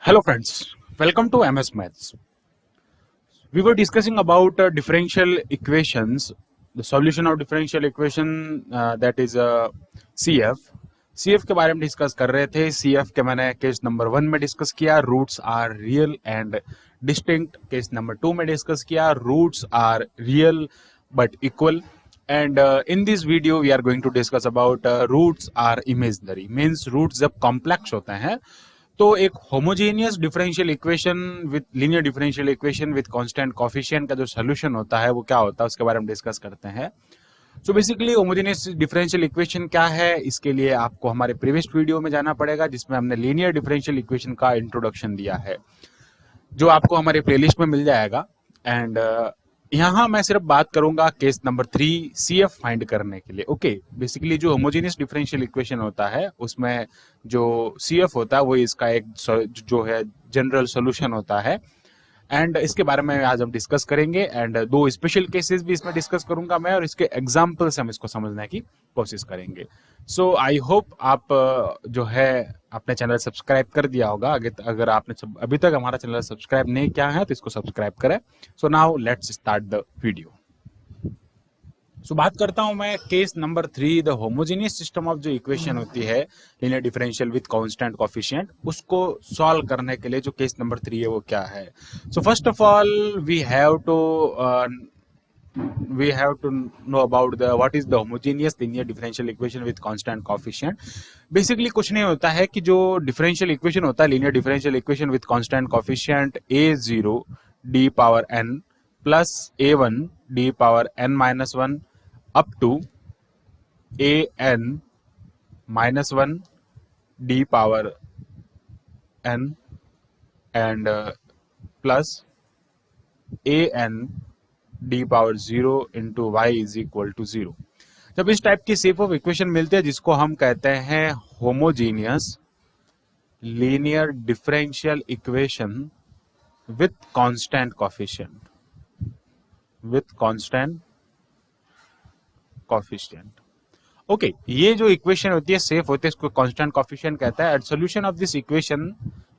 Hello friends, welcome to MS Maths. We were discussing about differential equations, the solution of differential equation that is CF. CF के बारे में discuss कर रहे थे. CF के मैंने केस नंबर 1 में डिस्कस किया, roots are real and distinct. Case number 2 में डिस्कस किया, roots are real but equal. And in this video we are going to discuss about roots are imaginary. Means roots जब complex होते हैं तो एक homogeneous differential equation with linear differential equation with constant coefficient का जो solution होता है वो क्या होता है उसके बारे में डिस्कस करते हैं. So basically homogeneous differential equation क्या है, इसके लिए आपको हमारे प्रीवियस वीडियो में जाना पड़ेगा जिसमें हमने लीनियर डिफरेंशियल इक्वेशन का इंट्रोडक्शन दिया है, जो आपको हमारे प्लेलिस्ट में मिल जाएगा. एंड यहाँ मैं सिर्फ बात करूंगा केस नंबर 3 CF फाइंड करने के लिए. ओके, बेसिकली जो होमोजेनियस डिफरेंशियल इक्वेशन होता है उसमें जो CF होता है वो इसका एक जो है जनरल सॉल्यूशन होता है. एंड इसके बारे में आज हम डिस्कस करेंगे. एंड 2 स्पेशल केसेस भी इसमें डिस्कस करूंगा मैं, और इसके एग्जाम्पल से हम इसको समझने की कोशिश करेंगे. सो आई होप आप जो है अपने चैनल सब्सक्राइब कर दिया होगा. अगर आपने अभी तक हमारा चैनल सब्सक्राइब नहीं किया है तो इसको सब्सक्राइब करें. So now let's start the video. So बात करता हूं मैं case number 3, the homogeneous system of जो इक्वेशन होती है linear differential with constant coefficient, उसको सॉल्व करने के लिए जो केस नंबर 3 है वो क्या है. So first of all we have to know about the what is the homogeneous linear differential equation with constant coefficient. Basically कुछ नहीं होता है कि जो डिफरेंशियल इक्वेशन होता है linear differential equation with constant coefficient a0 d power n plus a1 d power n minus 1 up to an minus 1 d power n and plus an d power 0 into y is equal to 0. जब इस type की shape of equation मिलते हैं जिसको हम कहते हैं homogeneous linear differential equation with constant coefficient, okay, ये जो इक्वेशन होती है सेफ होती है, इसको कांस्टेंट कोफिशिएंट कहता है. And solution of this equation,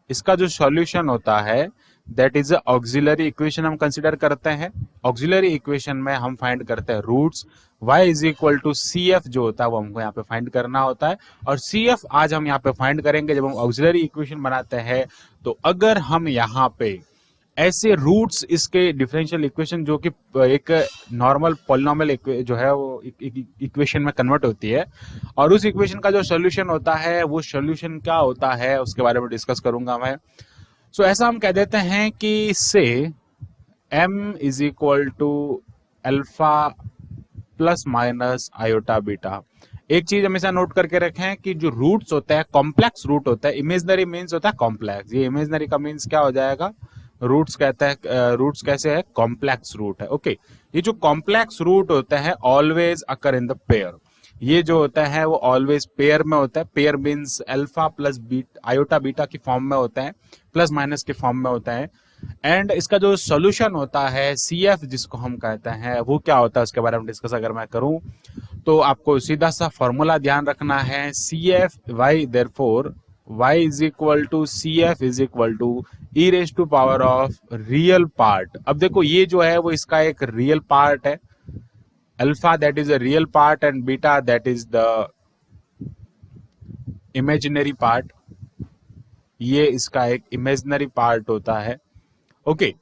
इसका जो सॉल्यूशन होता है दैट इज ऑक्सिलरी इक्वेशन हम कंसिडर करते हैं. ऑक्सिलरी इक्वेशन में हम फाइंड करते हैं roots. y is equal to CF जो होता है वो हमको यहाँ पे फाइंड करना होता है. और CF आज हम यहाँ पे फाइंड करेंगे जब हम ऑक्सिलरी इक्वेशन बनाते हैं. तो अगर हम यहाँ पे ऐसे रूट्स इसके डिफरेंशियल इक्वेशन जो कि एक नॉर्मल पॉलिनोमियल जो है वो इक्वेशन में कन्वर्ट होती है, और उस इक्वेशन का जो सॉल्यूशन होता है वो सॉल्यूशन क्या होता है उसके बारे में डिस्कस करूंगा मैं. सो ऐसा हम कह देते हैं कि से m is equal to alpha plus minus iota beta. एक चीज हमेशा नोट करके रखें कि जो रूट्स होता है कॉम्प्लेक्स रूट होता है. इमेजिनरी मीन्स होता है कॉम्प्लेक्स. ये इमेजिनरी का मीन्स क्या हो जाएगा, रूट्स कहते हैं. रूट्स कैसे है, कॉम्प्लेक्स रूट है. ओके, ये जो कॉम्प्लेक्स रूट होते हैं always occur in the pair. ये जो होता है वो ऑलवेज पेयर में होता है. Pair means alpha plus beta iota beta की फॉर्म में होता है, प्लस माइनस के फॉर्म में होता है. एंड इसका जो सॉल्यूशन होता है CF जिसको हम कहते हैं वो क्या होता है उसके बारे में डिस्कस अगर मैं करूं तो आपको सीधा सा फॉर्मूला ध्यान रखना है. CF y therefore y is equal to CF is equal to e raise to power of real part. अब देखो ये जो है वो इसका एक रियल पार्ट है. Alpha that is a real part and beta that is the imaginary part. ये इसका एक इमेजिनरी पार्ट होता है. Okay,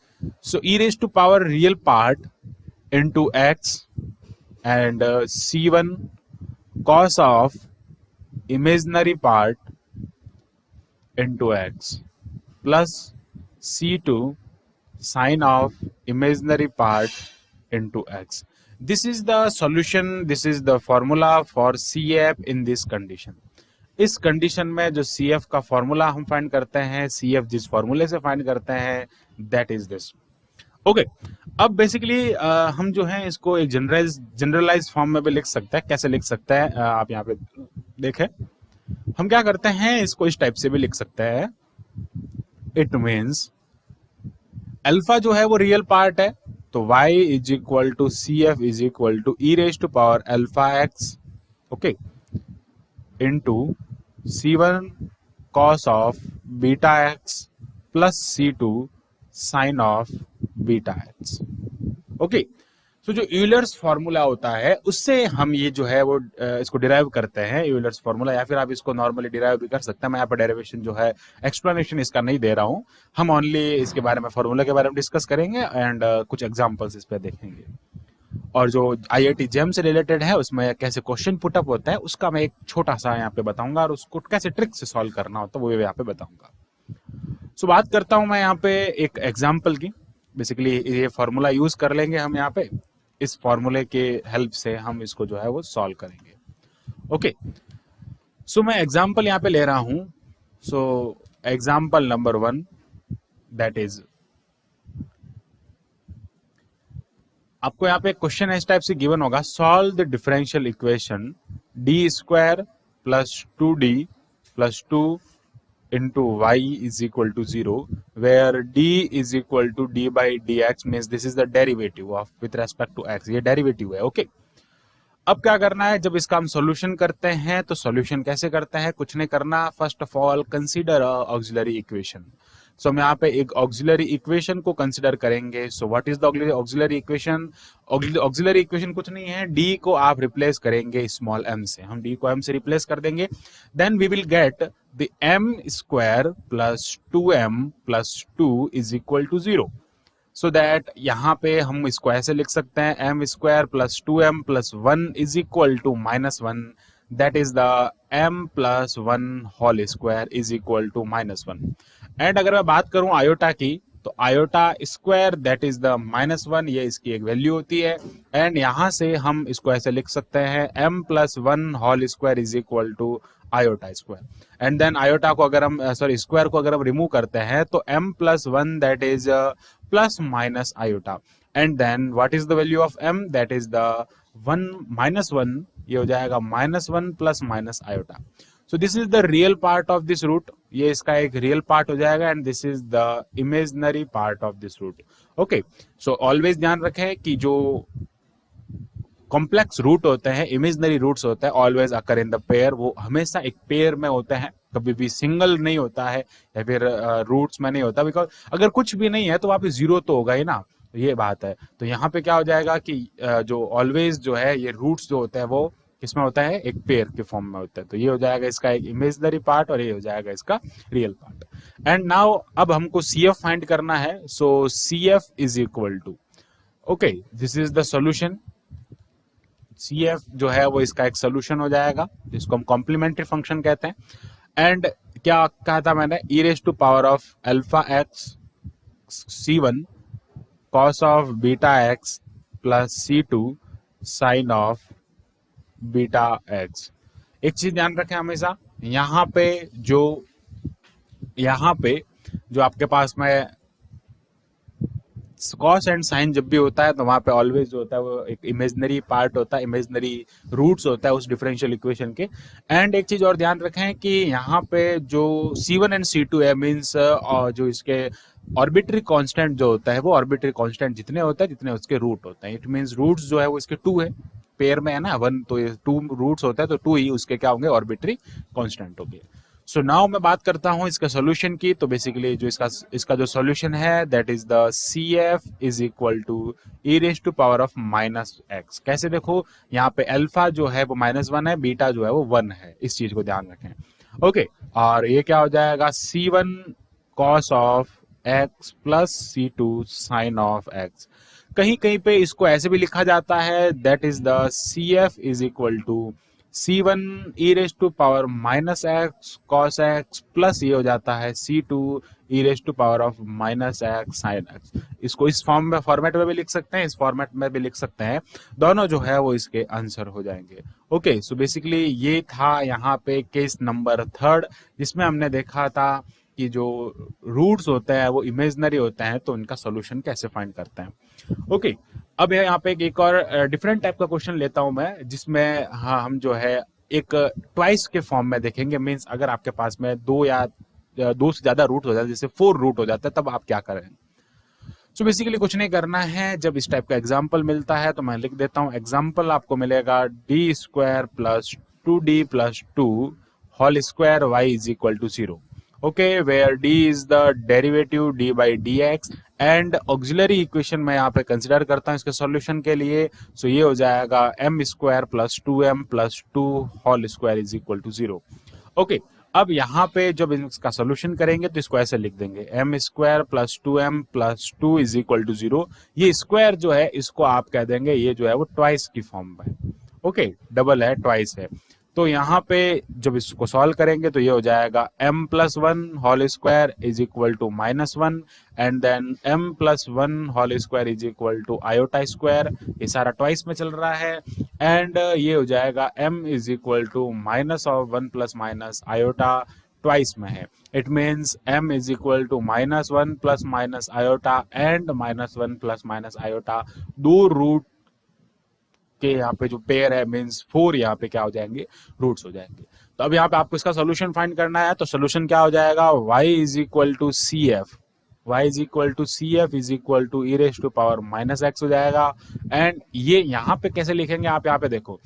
so e raise to power real part into x and c1 cos of imaginary part into x plus c2 sin of imaginary part into x. This is the solution, this is the formula for CF in this condition. इस condition में जो CF का formula हम find करते हैं, CF जिस फॉर्मूले से फाइंड करते हैं दैट इज दिस. ओके, अब बेसिकली हम जो है इसको एक जनरलाइज फॉर्म में भी लिख सकते हैं. कैसे लिख सकते हैं आप यहाँ पे देखें. हम क्या करते हैं इसको इस टाइप से भी लिख सकते हैं. इट मीन्स अल्फा जो है वो रियल पार्ट है तो y is equal to CF is equal to e raise to power alpha x, okay, into C1 cos of beta x plus C2 sine of beta x. Okay, तो जो Euler's formula होता है उससे हम ये जो है वो इसको डिराइव करते हैं, यूलर्स फॉर्मूला, या फिर आप इसको नॉर्मली डिराइव भी कर सकते हैं। मैं यहाँ पर डेरिवेशन जो है एक्सप्लेनेशन इसका नहीं दे रहा हूँ, हम ओनली इसके बारे में, फॉर्मूला के बारे में डिस्कस करेंगे एंड कुछ एग्जांपल्स इस पे देखेंगे। और जो IIT जेम से रिलेटेड है उसमें कैसे क्वेश्चन पुटअप होता है उसका मैं एक छोटा सा यहाँ पे बताऊंगा, और उसको कैसे ट्रिक से सॉल्व करना होता है वो यहाँ पे बताऊंगा। सो बात करता हूँ मैं यहाँ पे एक एग्जाम्पल की। बेसिकली ये फॉर्मूला यूज कर लेंगे हम यहाँ पे, इस फॉर्मूले के हेल्प से हम इसको जो है वो सॉल्व करेंगे। ओके, सो मैं एग्जाम्पल यहाँ पे ले रहा हूं। So example number 1, that is, आपको यहाँ पे क्वेश्चन इस टाइप से गिवन होगा, solve the differential equation D square plus 2d plus 2 into y is equal to 0, where d is equal to d by dx, means this is the derivative of with respect to x, ये derivative है। Okay, अब क्या करना है, जब इसका हम solution करते हैं तो सॉल्यूशन कैसे करते हैं, कुछ नहीं करना, first of all consider auxiliary equation. So हम यहाँ पे एक ऑक्सिलरी इक्वेशन को कंसीडर करेंगे। So what is the auxiliary equation? Auxiliary equation कुछ नहीं है, डी को आप रिप्लेस करेंगे स्मॉल m से, हम डी को m से रिप्लेस कर देंगे, then we will get the m square plus 2m plus 2 is equal to 0। So that यहाँ पे हम इसको ऐसे लिख सकते हैं, m square plus 2m plus 1 is equal to -1, that is the m plus 1 whole square is equal to -1। And अगर मैं बात करूं आयोटा की, तो iota square that is the -1, ये इसकी एक वैल्यू होती है। एंड यहां से हम इसको ऐसे लिख सकते हैं, m plus 1 whole square is equal to iota square. And then iota को अगर हम स्क्वायर को अगर हम रिमूव करते हैं तो m plus 1 that is plus minus iota. And then what is the value of m, that is the 1 -1, ये हो जाएगा -1 plus minus iota. So this is the real part of this root, ये इसका एक real part हो जाएगा, and this is the imaginary part of this root. Okay, so always ध्यान रखें कि जो कॉम्प्लेक्स रूट होते हैं, इमेजिनरी रूट्स होते हैं, always occur in the pair, वो हमेशा एक पेयर में होते हैं, कभी भी सिंगल नहीं होता है या फिर रूट्स में नहीं होता, बिकॉज अगर कुछ भी नहीं है तो वहां पे जीरो तो होगा ही ना, ये बात है। तो यहाँ पे क्या हो जाएगा कि जो ऑलवेज जो है ये रूट्स जो होते हैं वो किसमें होता है, एक पेयर के फॉर्म में होता है। तो ये हो जाएगा इसका एक इमेजिनरी पार्ट और ये हो जाएगा इसका रियल पार्ट। एंड नाउ अब हमको CF फाइंड करना है। So CF is equal to, okay, this is the solution. CF जो है वो इसका एक सोल्यूशन हो जाएगा, जिसको हम कॉम्प्लीमेंट्री फंक्शन कहते हैं। एंड क्या कहा था मैंने, e raise to power of alpha x C1 cos of beta x plus C2 sine of beta x. एक चीज ध्यान रखें हमेशा, यहाँ पे जो आपके पास में कॉस एंड साइन जब भी होता है तो वहां पे ऑलवेज जो होता है वो एक इमेजिनरी पार्ट होता है, इमेजिनरी रूट्स होता है उस डिफरेंशियल इक्वेशन के। एंड एक चीज और ध्यान रखें कि यहाँ पे जो C1 एंड C2 है, मीन्स जो इसके ऑर्बिटरी कांस्टेंट जो होता है वो ऑर्बिटरी कांस्टेंट जितने होता है जितने उसके रूट होते हैं। इट मीन्स रूट्स जो है वो इसके 2 है, पेयर में है ना 1, तो ये 2 रूट्स होता है तो 2 ही उसके क्या होंगे, ऑर्बिटरी कांस्टेंट होंगे। सो नाउ मैं बात करता हूं इसका सॉल्यूशन की। तो बेसिकली जो इसका जो सॉल्यूशन है that is the CF is equal to e raise to power of -x। कैसे देखो, यहाँ पे अल्फा जो है वो -1 है, बीटा जो है वो 1 है, इस चीज को ध्यान रखें। ओके, और ये क्या हो जाएगा, C1 cos of x plus C2 sine of x। कहीं कहीं पे इसको ऐसे भी लिखा जाता है, that is the CF is equal to C1 e raise to power -x cos x plus ये हो जाता है C2 e raise to power of -x sin x। इसको इस फॉर्मेट में भी लिख सकते हैं, इस फॉर्मेट में भी लिख सकते हैं, दोनों जो है वो इसके आंसर हो जाएंगे। ओके, सो बेसिकली ये था यहाँ पे केस नंबर 3, जिसमें हमने देखा था कि जो रूट्स होते हैं वो इमेजिनरी होते हैं, तो उनका सोल्यूशन कैसे फाइंड करते हैं। ओके, अब यहाँ पे एक और डिफरेंट टाइप का क्वेश्चन लेता हूं मैं, जिसमें हाँ हम जो है एक ट्वाइस के फॉर्म में देखेंगे। मीन्स अगर आपके पास में 2 या 2 से ज्यादा रूट हो जाता है, जैसे 4 रूट हो जाता है, तब आप क्या करें। सो बेसिकली कुछ नहीं करना है, जब इस टाइप का एग्जाम्पल मिलता है तो मैं लिख देता हूँ, एग्जाम्पल आपको मिलेगा d square plus 2d plus 2 whole square y is equal to 0। Okay, where d is the derivative d by d x and auxiliary equation मैं यहाँ पे कंसिडर करता हूँ इसके सॉल्यूशन के लिए। सो ये हो जाएगा m square plus two m plus two whole square is equal to zero. Okay, अब यहाँ पे जब इसका सोल्यूशन करेंगे तो इसको ऐसे लिख देंगे m square plus two m plus two is equal to zero. ये स्क्वायर जो है इसको आप कह देंगे ये जो है वो ट्वाइस की फॉर्म में है। ओके, डबल है, ट्वाइस है। तो यहाँ पे जब इसको सॉल्व करेंगे तो ये हो जाएगा m plus one whole square is equal to minus one and then m plus one whole square is equal to iota square. ये सारा ट्वाइस में चल रहा है एंड ये हो जाएगा m is equal to minus of one plus minus iota twice में है। It means m is equal to minus one plus minus iota and minus one plus minus iota दो रूट के यहाँ पे जो पेयर है मीन्स फोर यहाँ पे क्या हो जाएंगे, रूट्स हो जाएंगे। तो अब यहाँ पे आपको इसका सोल्यूशन फाइंड करना है। तो सोल्यूशन क्या हो जाएगा, y is equal to C F, y is equal to C F is equal to e raise to power minus x हो जाएगा। एंड ये यहाँ पे कैसे लिखेंगे आप यहाँ पे देखो,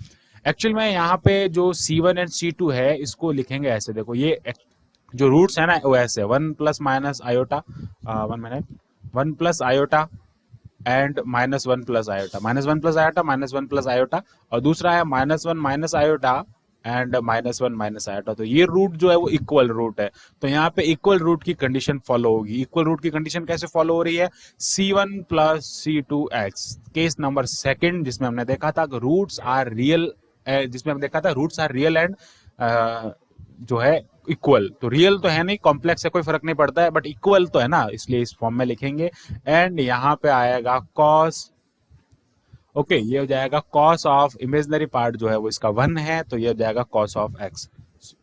एक्चुअल में यहाँ पे जो C1 एंड C2 है इसको लिखेंगे ऐसे, देखो ये जो रूट्स है ना वो ऐसे one plus minus iota, one minute, one plus iota and minus one plus iota, minus one plus iota, minus one plus iota, और दूसरा है minus one minus iota and minus one minus iota. तो ये root जो है वो equal root है। तो यहाँ पे इक्वल रूट की कंडीशन फॉलो होगी। इक्वल रूट की कंडीशन कैसे फॉलो हो रही है, C1 plus C2x, case number second जिसमें हमने देखा था रूट्स आर रियल, जिसमें हमने देखा था रूट्स आर रियल एंड जो है इक्वल। तो रियल तो है नहीं, कॉम्प्लेक्स है, कोई फर्क नहीं पड़ता है, बट इक्वल तो है ना, इसलिए इस फॉर्म में लिखेंगे। एंड यहाँ पे आएगा कॉस, ओके ये हो जाएगा कॉस ऑफ इमेजिनरी पार्ट जो है वो इसका वन है, तो ये हो जाएगा cos of x.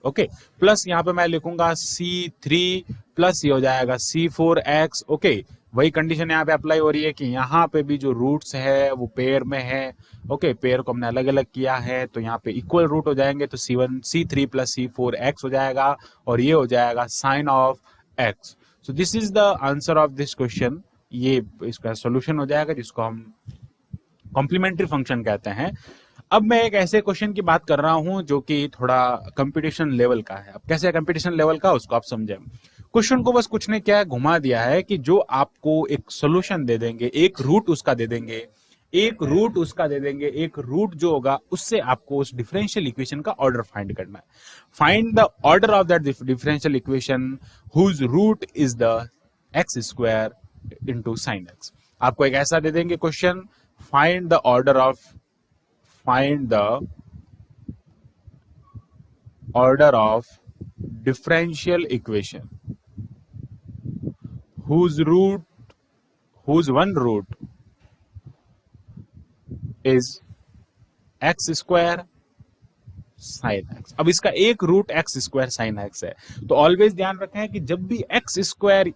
Okay, plus यहाँ पे मैं लिखूंगा C3 प्लस ये हो जाएगा C4x। ओके, वही कंडीशन यहाँ पे अप्लाई हो रही है कि यहाँ पे भी जो रूट्स है वो पेयर में है। ओके, पेयर को हमने अलग अलग किया है तो यहाँ पे इक्वल रूट हो जाएंगे, तो C1 C3 प्लस C4x हो जाएगा और ये हो जाएगा sine of x। So this is the answer of this question. ये इसका सोल्यूशन हो जाएगा जिसको हम कॉम्प्लीमेंट्री फंक्शन कहते हैं। अब मैं एक ऐसे क्वेश्चन की बात कर रहा हूं जो कि थोड़ा कंपटीशन लेवल का है। अब कैसे कंपटीशन लेवल का उसको आप समझें। क्वेश्चन को बस कुछ ने क्या है, घुमा दिया है कि जो आपको एक सोल्यूशन दे देंगे, एक रूट उसका दे देंगे, एक रूट उसका दे देंगे, एक रूट जो होगा उससे आपको उस डिफरेंशियल इक्वेशन का ऑर्डर फाइंड करना है। Find the order of that differential equation whose root is the x square into sine x. आपको एक ऐसा दे देंगे question, find the order of differential equation whose one root is x square sin x। अब इसका एक root x स्क्वायर sin x है, तो ऑलवेज ध्यान रखें कि जब भी x स्क्वायर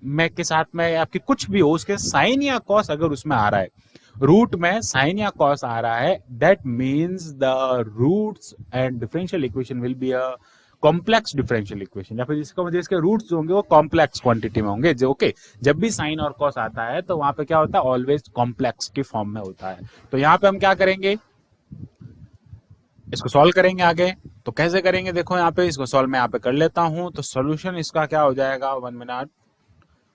में के साथ में आपके कुछ भी हो उसके साइन या कॉस अगर उसमें आ रहा है, रूट में साइन या कॉस आ रहा है, that means the roots and differential equation will be a complex differential equation, या फिर जिसका वजह इसके रूट्स होंगे वो कॉम्प्लेक्स क्वांटिटी में होंगे। जो ओके, जब भी साइन और कॉस आता है तो वहां पे क्या होता है, ऑलवेज कॉम्प्लेक्स की फॉर्म में होता है। तो यहाँ पे हम क्या करेंगे, इसको सॉल्व करेंगे आगे। तो कैसे करेंगे, देखो यहाँ पे इसको सॉल्व मैं यहाँ पे कर लेता हूं। तो सोल्यूशन इसका क्या हो जाएगा, 1 मिनट,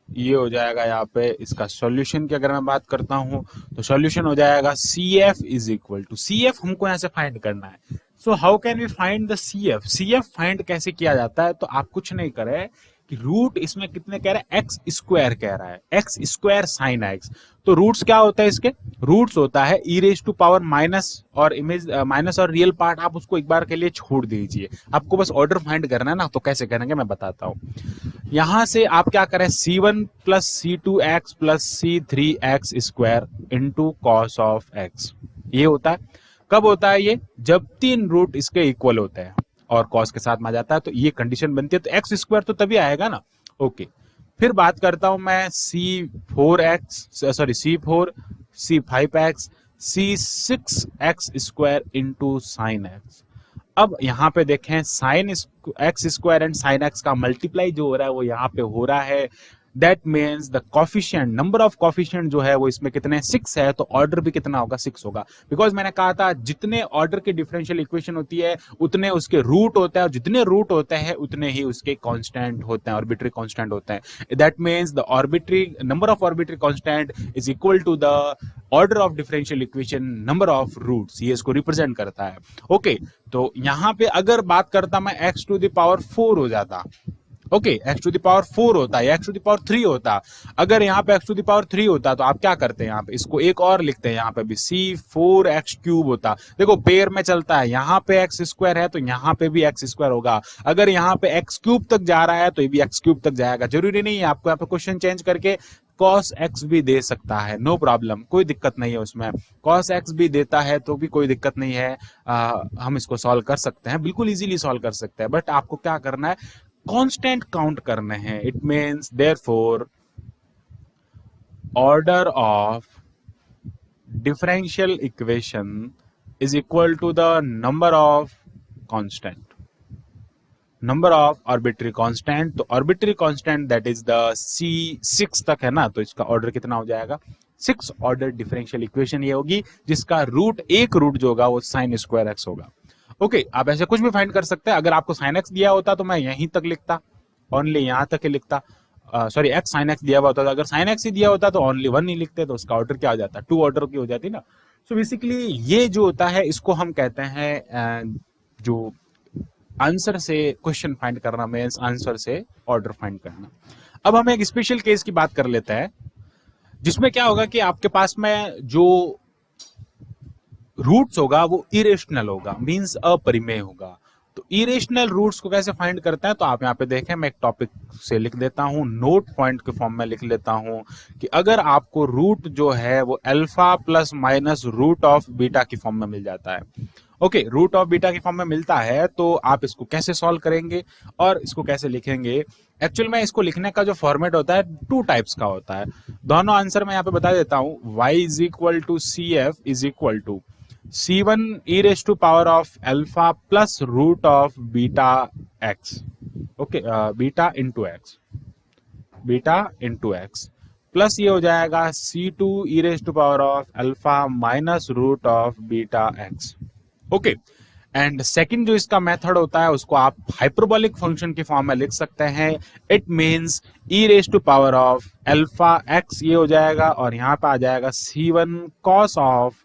ये हो जाएगा यहाँ पे इसका सॉल्यूशन की अगर मैं बात करता हूं तो सॉल्यूशन हो जाएगा CF is equal to, CF हमको यहाँ से फाइंड करना है। So how can we find the CF, CF find कैसे किया जाता है, तो आप कुछ नहीं करे कि रूट इसमें कितने कह रहा है, एक्स स्क्वायर कह रहा है, एक्स स्क्वायर साइन एक्स। तो रूट्स क्या होता है इसके, रूट्स होता है ई रेज टू पावर माइनस और इमेज माइनस और रियल पार्ट आप उसको एक बार के लिए छोड़ दीजिए। आपको बस ऑर्डर फाइंड करना है ना, तो कैसे करेंगे मैं बताता हूँ। यहां से आप क्या करें, C1 plus C2x plus C3x square into cos of x. ये होता है, कब होता है ये, जब तीन रूट इसके इक्वल होते हैं और कॉस के साथ में आ जाता है, तो ये कंडीशन बनती है। तो एक्स स्क्वायर तो तभी आएगा ना। ओके, फिर बात करता हूं मैं C4 C5x C6x square into sine x. अब यहाँ पे देखें sine x square and sine x का मल्टीप्लाई जो हो रहा है वो यहाँ पे हो रहा है that means the coefficient, number of coefficient जो है वो इसमें कितने 6 है, तो ऑर्डर भी कितना होगा 6 होगा। बिकॉज मैंने कहा था जितने ऑर्डर की डिफरेंशियल इक्वेशन होती है उतने उसके रूट होते हैं, और जितने रूट होते हैं उतने ही उसके कांस्टेंट होते हैं, आर्बिट्री कांस्टेंट होते हैं। That means the arbitrary number of arbitrary constant is equal to the order of differential equation number of roots, ये इसको रिप्रेजेंट करता है। ओके, तो यहां पे अगर बात करता मैं x टू द पावर 4 हो जाता, okay, x to the power 4 होता है या एक्स टू द पावर 3 होता। अगर यहाँ पे एक्स टू द पावर 3 होता तो आप क्या करते हैं, यहाँ पे इसको एक और लिखते हैं, यहाँ पे भी c4x³ होता। देखो पेयर में चलता है, यहाँ पे एक्स स्क्वायर है तो यहाँ पे भी एक्स स्क्वायर होगा। अगर यहाँ पे x³ तक जा रहा है तो ये भी x³ तक जाएगा। जरूरी नहीं है, आपको यहाँ पे क्वेश्चन चेंज करके cos x भी दे सकता है, नो प्रॉब्लम, कोई दिक्कत नहीं है उसमें। cos x भी देता है तो भी कोई दिक्कत नहीं है, हम इसको सॉल्व कर सकते हैं, बिल्कुल इजीली सॉल्व कर सकते हैं। बट आपको क्या करना है, कांस्टेंट काउंट करने हैं। It means therefore order of differential equation is equal to the number of constant, number of arbitrary constant. तो arbitrary constant that is the C6 तक है ना, तो इसका ऑर्डर कितना हो जाएगा 6 ऑर्डर डिफरेंशियल इक्वेशन ये होगी, जिसका रूट एक रूट जो होगा वो sin स्क्वायर x होगा। ओके, आप ऐसे कुछ भी फाइंड कर सकते हैं। अगर आपको sin x दिया होता तो मैं यहीं तक लिखता, ओनली यहां तक ही लिखता, सॉरी x sin x दिया हुआ होता, अगर sin x ही दिया होता तो ओनली 1 ही लिखते, तो उसका ऑर्डर क्या हो जाता, 2 ऑर्डर की हो जाती ना। सो बेसिकली ये जो होता है इसको हम कहते हैं जो आंसर से क्वेश्चन फाइंड करना, मींस आंसर से ऑर्डर फाइंड करना। अब हम एक स्पेशल केस की बात कर लेते हैं, जिसमें क्या होगा कि आपके पास में जो रूट्स होगा वो इरेशनल होगा, मींस अपरिमेय होगा। तो इरेशनल रूट्स को कैसे फाइंड करते हैं, तो आप यहाँ पे देखें, मैं एक टॉपिक से लिख देता हूं, नोट पॉइंट के फॉर्म में लिख लेता हूं कि अगर आपको रूट जो है वो alpha plus minus root of beta की फॉर्म में मिल जाता है, ओके, रूट ऑफ बीटा की फॉर्म में मिलता है, तो आप इसको कैसे सॉल्व करेंगे और इसको कैसे लिखेंगे। एक्चुअल में इसको लिखने का जो फॉर्मेट होता है 2 टाइप्स का होता है। दोनों आंसर मैं यहाँ पे बता देता हूं। y is equal to CF is equal to C1 e raise to power of alpha plus root of beta x, okay, beta into x, beta into x, plus ये हो जाएगा C2 e raise to power of alpha minus root of beta x, okay. And second जो इसका method होता है उसको आप hyperbolic function की फॉर्म में लिख सकते हैं। It means e raise to power of alpha x ये हो जाएगा, और यहाँ पे आ जाएगा C1 cos of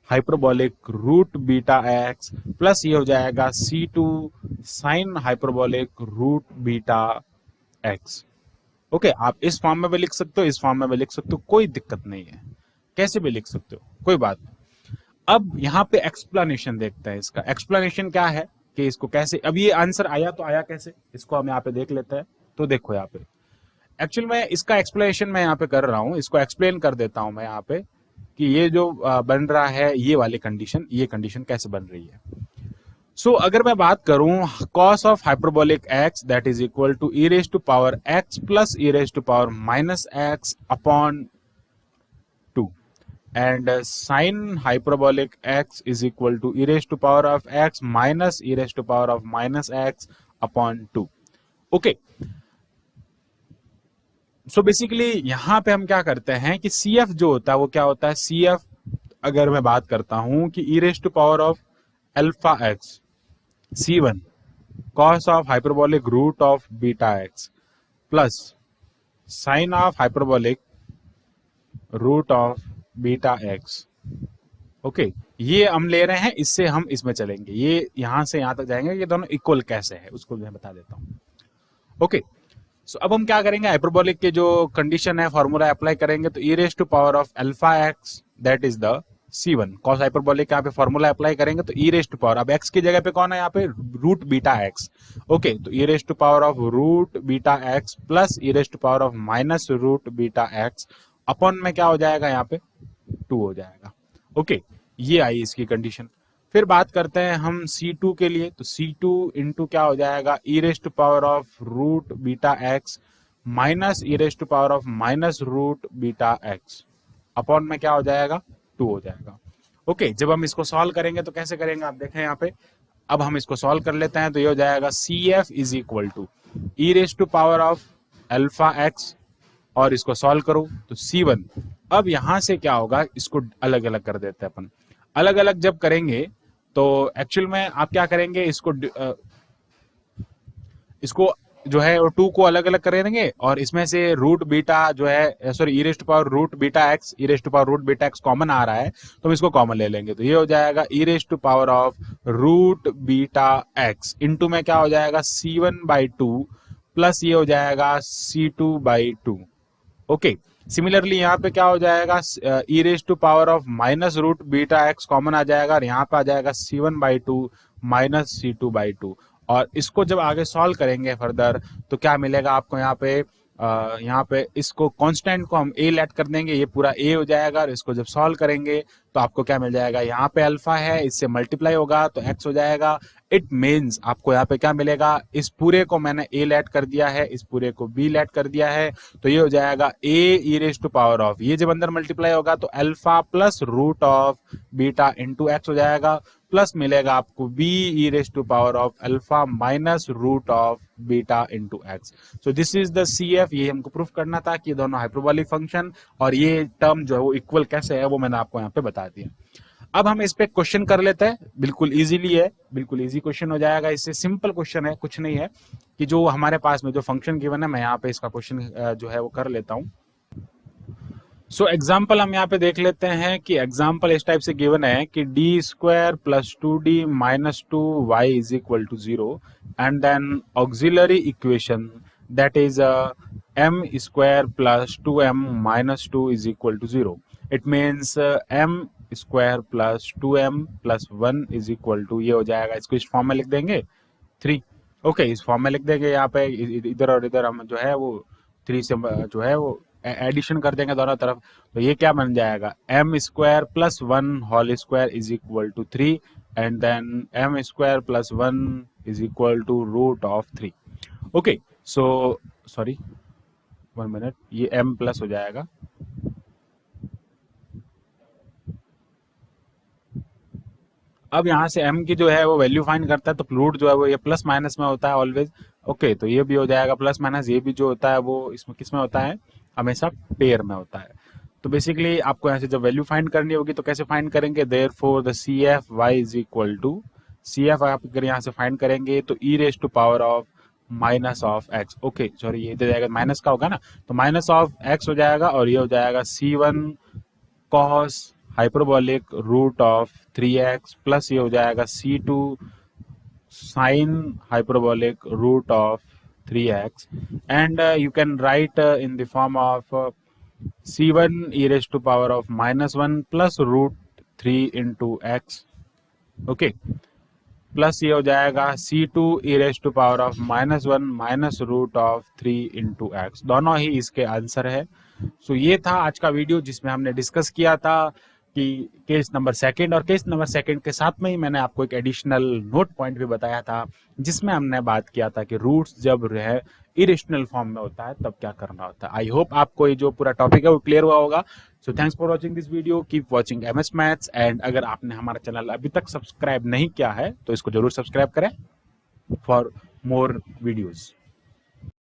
hyperbolic root beta x, plus ये हो जाएगा C2 sine hyperbolic root beta x, okay. आप इस फॉर्म में भी लिख सकते हो, इस फॉर्म में भी लिख सकते हो, कोई दिक्कत नहीं है, कैसे भी लिख सकते हो, कोई बात नहीं। अब यहाँ पे एक्सप्लेनेशन देखते हैं। इसका एक्सप्लेनेशन क्या है कि इसको कैसे, अब ये आंसर आया तो आया कैसे, इसको हम यहाँ पे देख लेते हैं। तो देखो यहाँ पे एक्चुअल में इसका एक्सप्लेनेशन मैं यहाँ पे कर रहा हूँ, इसको एक्सप्लेन कर देता हूँ मैं यहाँ पे कि ये जो बन रहा है ये वाली कंडीशन, ये कंडीशन कैसे बन रही है। सो अगर मैं बात करूं cos of hyperbolic x that is equal to e raise to power x plus e raise to power minus x upon 2, and sin hyperbolic x is equal to e raised to power of x minus e raised to power of minus x upon 2, okay। so basically यहाँ पे हम क्या करते हैं कि CF जो होता है वो क्या होता है, CF अगर मैं बात करता हूं कि e raised to power of alpha x C1 cos of hyperbolic root of beta x plus sin of hyperbolic root of beta x, okay. ये हम ले रहे हैं, इससे हम इसमें चलेंगे, ये यहां से यहां तक जाएंगे, ये दोनों इक्वल कैसे है उसको मैं बता देता हूं, ओके। सो अब हम क्या करेंगे, हाइपरबोलिक के जो कंडीशन है फॉर्मूला अप्लाई करेंगे। तो e raise to power of alpha x that is the C1 cos hyperbolic यहाँ पे फॉर्मूला अप्लाई करेंगे तो e रेज टू पावर, अब x की जगह पे कौन है यहाँ पे, रूट बीटा एक्स, ओके। तो e raise to power of root beta x plus e raise to power of minus root beta x upon में क्या हो जाएगा यहाँ पे 2 हो जाएगा, ओके। ये आई इसकी कंडीशन। फिर बात करते हैं हम C2 के लिए। तो C2 इंटू क्या हो जाएगा, e raise to power of root beta x minus e raise to power of minus root beta x upon में क्या हो जाएगा 2 हो जाएगा, ओके। जब हम इसको सॉल्व करेंगे तो कैसे करेंगे आप देखें यहाँ पे, अब हम इसको सॉल्व कर लेते हैं। तो ये हो जाएगा CF is equal to e raise to power of alpha x और इसको सॉल्व करो तो C1। अब यहां से क्या होगा, इसको अलग अलग कर देते हैं अपन। अलग अलग जब करेंगे तो एक्चुअल में आप क्या करेंगे, इसको जो है वो 2 को अलग अलग कर देंगे और इसमें से रूट बीटा जो है, sorry, e raise to power root beta x, e raise to power root beta x common आ रहा है तो हम इसको कॉमन ले लेंगे। तो ये हो जाएगा e raise to power of root beta x into में क्या हो जाएगा C1/2 प्लस ये हो जाएगा C2/2। ओके, सिमिलरली यहाँ पे क्या हो जाएगा, e raise to power of minus root beta x common आ जाएगा और यहाँ पे आ जाएगा C1/2 माइनस C2/2। और इसको जब आगे सॉल्व करेंगे फर्दर तो क्या मिलेगा आपको, यहाँ पे इसको कांस्टेंट को हम a लेट कर देंगे, ये पूरा a हो जाएगा और इसको जब सॉल्व करेंगे तो आपको क्या मिल जाएगा, यहाँ पे अल्फा है, इससे मल्टीप्लाई होगा तो x हो जाएगा। इट मीन्स आपको यहाँ पे क्या मिलेगा, इस पूरे को मैंने a लेट कर दिया है, इस पूरे को b लेट कर दिया है, तो ये हो जाएगा a e raise to power of, ये जब अंदर मल्टीप्लाई होगा तो alpha plus root of beta into x हो जाएगा, प्लस मिलेगा आपको b e raise to power of alpha minus root of beta into x. So this is the CF। ये हमको प्रूफ करना था कि ये दोनों हाइपरबोलिक फंक्शन और ये टर्म जो है वो इक्वल कैसे है वो मैंने आपको यहाँ पे बता दिया। अब हम इस पे क्वेश्चन कर लेते हैं, बिल्कुल इजीली है, बिल्कुल इजी क्वेश्चन हो जाएगा। इससे सिंपल क्वेश्चन है, कुछ नहीं है कि जो हमारे पास में जो फंक्शन गिवन है मैं यहाँ पे इसका क्वेश्चन जो है वो कर लेता हूँ। सो एग्जाम्पल हम यहाँ पे देख लेते हैं कि एग्जाम्पल इस टाइप से गिवन है कि d square plus 2d minus 2y is equal to 0 and then auxiliary equation that is m square plus 2m minus 2 is equal to 0। It means m square plus 2m plus 1 is equal to, ये हो जाएगा, इसको इस form में लिख देंगे 3। Okay, इस form में लिख देंगे, यहाँ पे इधर और इधर हम जो है वो 3 से जो है वो एडिशन कर देंगे दोनों तरफ, तो ये क्या बन जाएगा, m square plus 1 whole square is equal to 3 and then m square plus 1 is equal to root of 3। Okay, so sorry 1 minute, ये m प्लस हो जाएगा, अब यहाँ से m की जो है वो वैल्यू फाइंड करता है तो रूट जो है वो ये प्लस माइनस में होता है ऑलवेज। ओके, तो ये भी हो जाएगा प्लस माइनस, ये भी जो होता है वो इसमें किस में होता है, हमेशा पेयर में होता है। तो बेसिकली आपको यहाँ से जब वैल्यू फाइंड करनी होगी तो कैसे फाइंड करेंगे, therefore the CF y is equal to, CF आप अगर यहाँ से फाइंड करेंगे तो e raise to power of minus of x. Okay sorry, ये इधर जाएगा माइनस का होगा ना, तो माइनस ऑफ एक्स हो जाएगा और ये हो जाएगा C1 cos hyperbolic root of 3x plus ये हो जाएगा C2 sine hyperbolic root of 3x and you can write in the form of C1 e raise to power of minus 1 plus root 3 into x. Okay, plus ये हो जाएगा C2 e raise to power of minus 1 minus root of 3 into x. दोनों ही इसके answer है। सो ये था आज का वीडियो जिसमें हमने डिस्कस किया था कि केस नंबर सेकंड, और केस नंबर सेकंड के साथ में ही मैंने आपको एक एडिशनल नोट पॉइंट भी बताया था जिसमें हमने बात किया था कि रूट्स जब है इरेशनल फॉर्म में होता है तब क्या करना होता है। आई होप आपको ये जो पूरा टॉपिक है वो क्लियर हुआ होगा। So thanks for watching this video, keep watching MS maths and अगर आपने हमारा चैनल अभी तक सब्सक्राइब नहीं किया है तो इसको जरूर सब्सक्राइब करें फॉर मोर वीडियोज।